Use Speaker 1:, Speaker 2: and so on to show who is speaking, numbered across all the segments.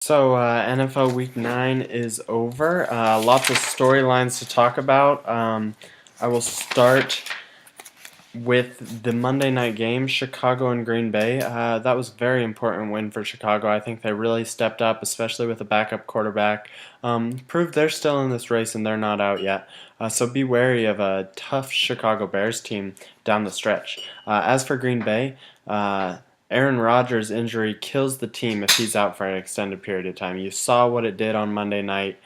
Speaker 1: NFL Week 9 is over. Lots of storylines to talk about. I will start with the Monday night game, Chicago and Green Bay. That was a very important win for Chicago. I think they really stepped up, especially with a backup quarterback. Proved they're still in this race and they're not out yet. So be wary of a tough Chicago Bears team down the stretch. As for Green Bay, Aaron Rodgers' injury kills the team if he's out for an extended period of time. You saw what it did on Monday night.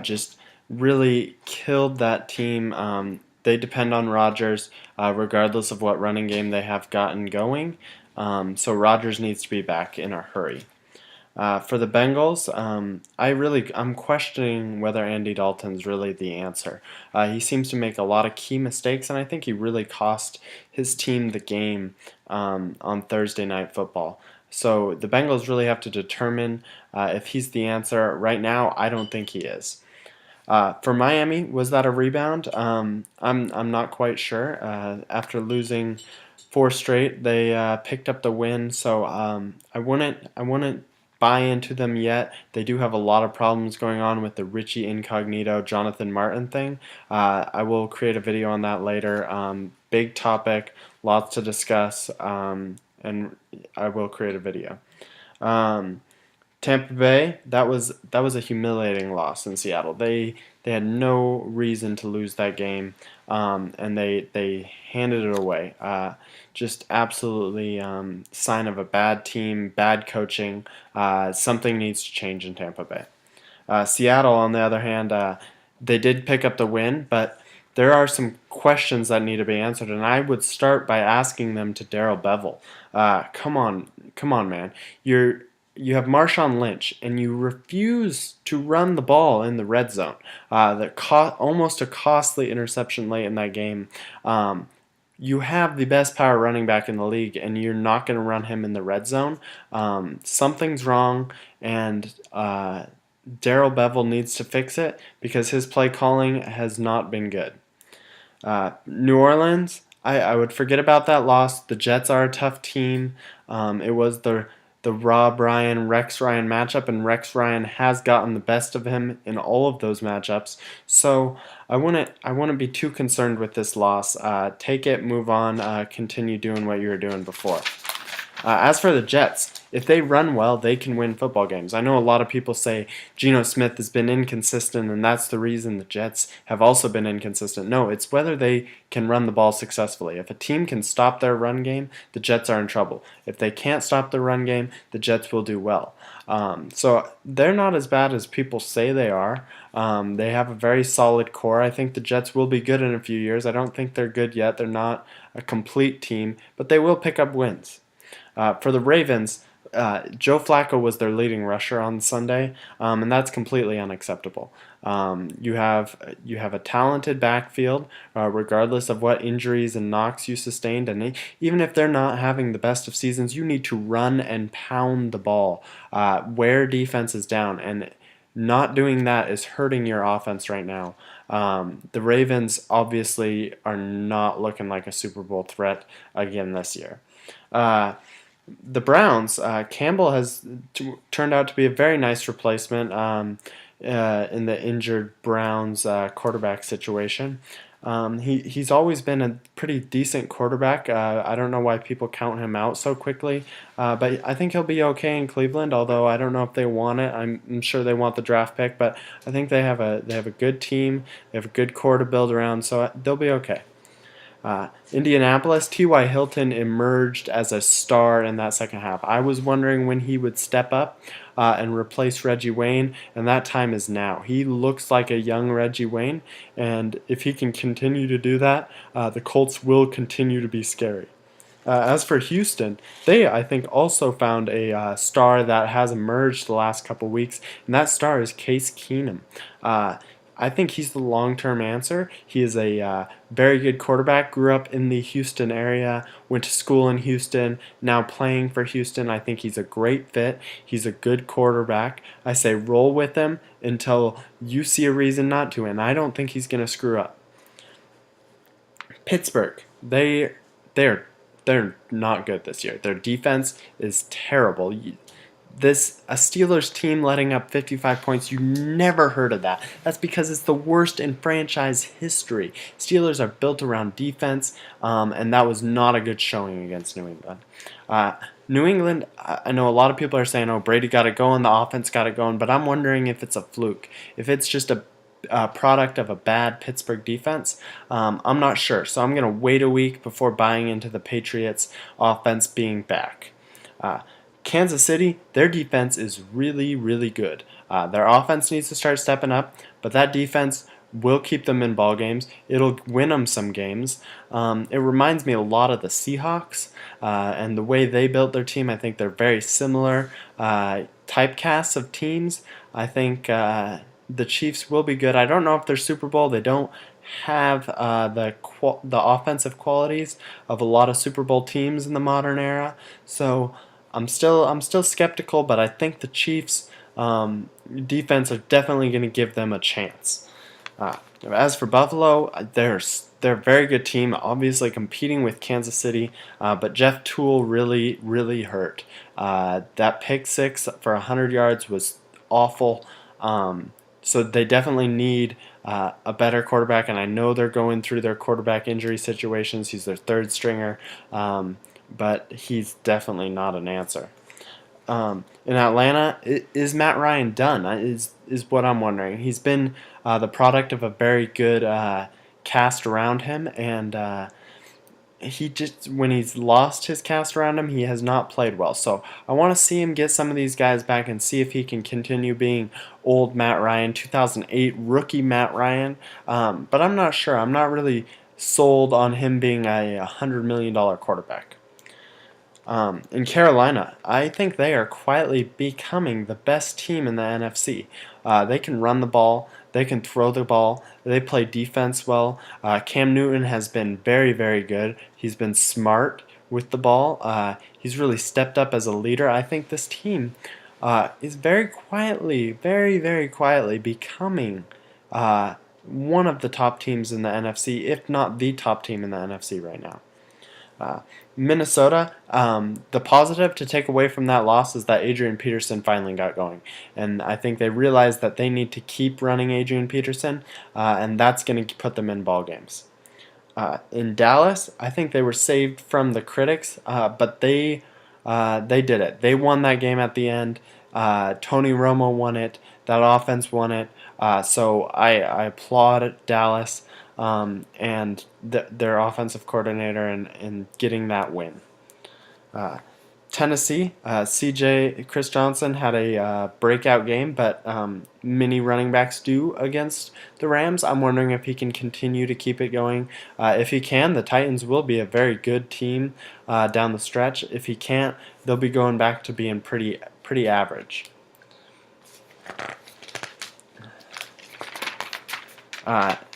Speaker 1: Just really killed that team. They depend on Rodgers, regardless of what running game they have gotten going. So Rodgers needs to be back in a hurry. For the Bengals, I'm questioning whether Andy Dalton's really the answer. He seems to make a lot of key mistakes, and I think he really cost his team the game on Thursday Night Football. So the Bengals really have to determine if he's the answer. Right now, I don't think he is. For Miami, was that a rebound? I'm not quite sure. After losing four straight, they picked up the win. So I wouldn't buy into them yet. They do have a lot of problems going on with the Richie Incognito Jonathan Martin thing. I will create a video on that later. Big topic, lots to discuss, and I will create a video. Um, Tampa Bay, that was a humiliating loss in Seattle. They had no reason to lose that game, and they handed it away. Just absolutely sign of a bad team, bad coaching. Something needs to change in Tampa Bay. Seattle, on the other hand, they did pick up the win, but there are some questions that need to be answered, and I would start by asking them to Darrell Bevel. Come on, man. You have Marshawn Lynch, and you refuse to run the ball in the red zone. Almost a costly interception late in that game. You have the best power running back in the league, and you're not going to run him in the red zone. Something's wrong, and Darrell Bevel needs to fix it because his play calling has not been good. New Orleans, I would forget about that loss. The Jets are a tough team. It was the Rob Ryan Rex Ryan matchup, and Rex Ryan has gotten the best of him in all of those matchups. So I wouldn't be too concerned with this loss. Take it, move on, continue doing what you were doing before. As for the Jets, if they run well, they can win football games. I know a lot of people say Geno Smith has been inconsistent, and that's the reason the Jets have also been inconsistent. No, it's whether they can run the ball successfully. If a team can stop their run game, the Jets are in trouble. If they can't stop the run game, the Jets will do well. So they're not as bad as people say they are. They have a very solid core. I think the Jets will be good in a few years. I don't think they're good yet. They're not a complete team, but they will pick up wins. For the Ravens, Joe Flacco was their leading rusher on Sunday, and that's completely unacceptable. You have a talented backfield, regardless of what injuries and knocks you sustained, and even if they're not having the best of seasons, you need to run and pound the ball, wear defenses down, and not doing that is hurting your offense right now. The Ravens obviously are not looking like a Super Bowl threat again this year. Uh, the Browns, Campbell has turned out to be a very nice replacement in the injured Browns quarterback situation. He's always been a pretty decent quarterback. I don't know why people count him out so quickly, but I think he'll be okay in Cleveland. Although I don't know if they want it. I'm sure they want the draft pick, but I think they have a good team. They have a good core to build around, so they'll be okay. Indianapolis, T.Y. Hilton emerged as a star in that second half. I was wondering when he would step up and replace Reggie Wayne, and that time is now. He looks like a young Reggie Wayne, and if he can continue to do that, the Colts will continue to be scary. As for Houston, they, I think, also found a star that has emerged the last couple weeks, and that star is Case Keenum. Uh, I think he's the long-term answer. He is a very good quarterback, grew up in the Houston area, went to school in Houston, now playing for Houston. I think he's a great fit. He's a good quarterback. I say roll with him until you see a reason not to, and I don't think he's going to screw up. Pittsburgh, they're not good this year. Their defense is terrible. a Steelers team letting up 55 points, you never heard of that. That's because it's the worst in franchise history. Steelers are built around defense, and that was not a good showing against New England. New England, I know a lot of people are saying, oh, Brady got it going, the offense got it going, but I'm wondering if it's a fluke. If it's just a product of a bad Pittsburgh defense, I'm not sure. So I'm going to wait a week before buying into the Patriots' offense being back. Kansas City, their defense is really, really good. Their offense needs to start stepping up, but that defense will keep them in ball games. It'll win them some games. It reminds me a lot of the Seahawks and the way they built their team. I think they're very similar typecasts of teams. I think the Chiefs will be good. I don't know if they're Super Bowl. They don't have the offensive qualities of a lot of Super Bowl teams in the modern era. So I'm still skeptical, but I think the Chiefs defense are definitely going to give them a chance. As for Buffalo, they're a very good team, obviously competing with Kansas City, but Jeff Toole really hurt. That pick six for 100 yards was awful. So they definitely need a better quarterback, and I know they're going through their quarterback injury situations. He's their third stringer, but he's definitely not an answer. In Atlanta, is Matt Ryan done? Is what I'm wondering. He's been the product of a very good cast around him, and he just, when he's lost his cast around him, he has not played well. So I want to see him get some of these guys back and see if he can continue being old Matt Ryan, 2008 rookie Matt Ryan. But I'm not sure. I'm not really sold on him being a $100 million quarterback. In Carolina, I think they are quietly becoming the best team in the NFC. They can run the ball, they can throw the ball, they play defense well. Cam Newton has been very good. He's been smart with the ball. He's really stepped up as a leader. I think this team is very quietly becoming one of the top teams in the NFC, if not the top team in the NFC right now. Minnesota, the positive to take away from that loss is that Adrian Peterson finally got going. And I think they realized that they need to keep running Adrian Peterson, and that's going to put them in ball games. In Dallas, I think they were saved from the critics, but they did it. They won that game at the end. Tony Romo won it. That offense won it. So I applaud Dallas. And their offensive coordinator in getting that win. Tennessee, Chris Johnson had a breakout game, but many running backs do against the Rams. I'm wondering if he can continue to keep it going. If he can, the Titans will be a very good team down the stretch. If he can't, they'll be going back to being pretty average.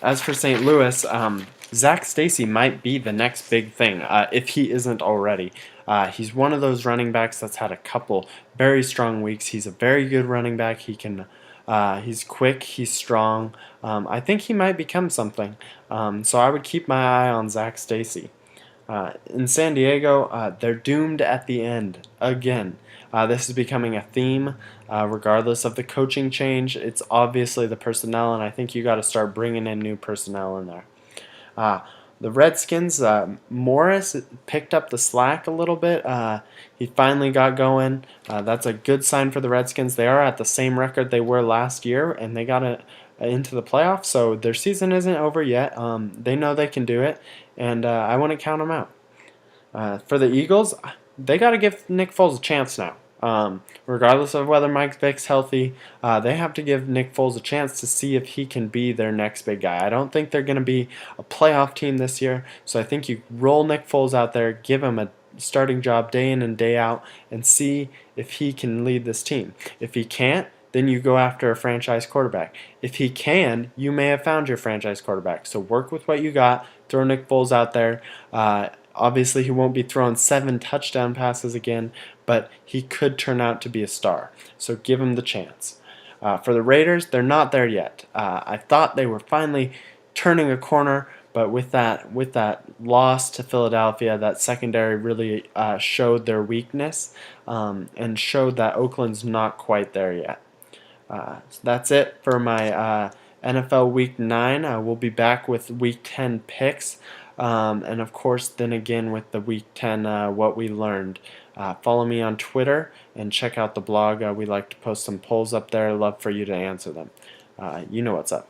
Speaker 1: As for St. Louis, Zach Stacy might be the next big thing, if he isn't already. He's one of those running backs that's had a couple very strong weeks. He's a very good running back. He's quick, he's strong. I think he might become something. So I would keep my eye on Zach Stacy. In San Diego, they're doomed at the end again. This is becoming a theme, regardless of the coaching change. It's obviously the personnel, and I think you got to start bringing in new personnel in there. The Redskins, Morris picked up the slack a little bit. He finally got going. That's a good sign for the Redskins. They are at the same record they were last year, and they got into the playoffs, so their season isn't over yet. They know they can do it, and I wouldn't count them out. For the Eagles, they got to give Nick Foles a chance now. Regardless of whether Mike Vick's healthy, they have to give Nick Foles a chance to see if he can be their next big guy. I don't think they're going to be a playoff team this year, so I think you roll Nick Foles out there, give him a starting job day in and day out, and see if he can lead this team. If he can't, then you go after a franchise quarterback. If he can, you may have found your franchise quarterback. So work with what you got, throw Nick Foles out there. Obviously, he won't be throwing 7 touchdown passes again, but he could turn out to be a star. So give him the chance. For the Raiders, they're not there yet. I thought they were finally turning a corner, But with that loss to Philadelphia, that secondary really showed their weakness, and showed that Oakland's not quite there yet. So that's it for my NFL Week 9. We'll be back with Week 10 picks, and of course, then again with the Week 10 what we learned. Follow me on Twitter and check out the blog. We like to post some polls up there. I'd love for you to answer them. You know what's up.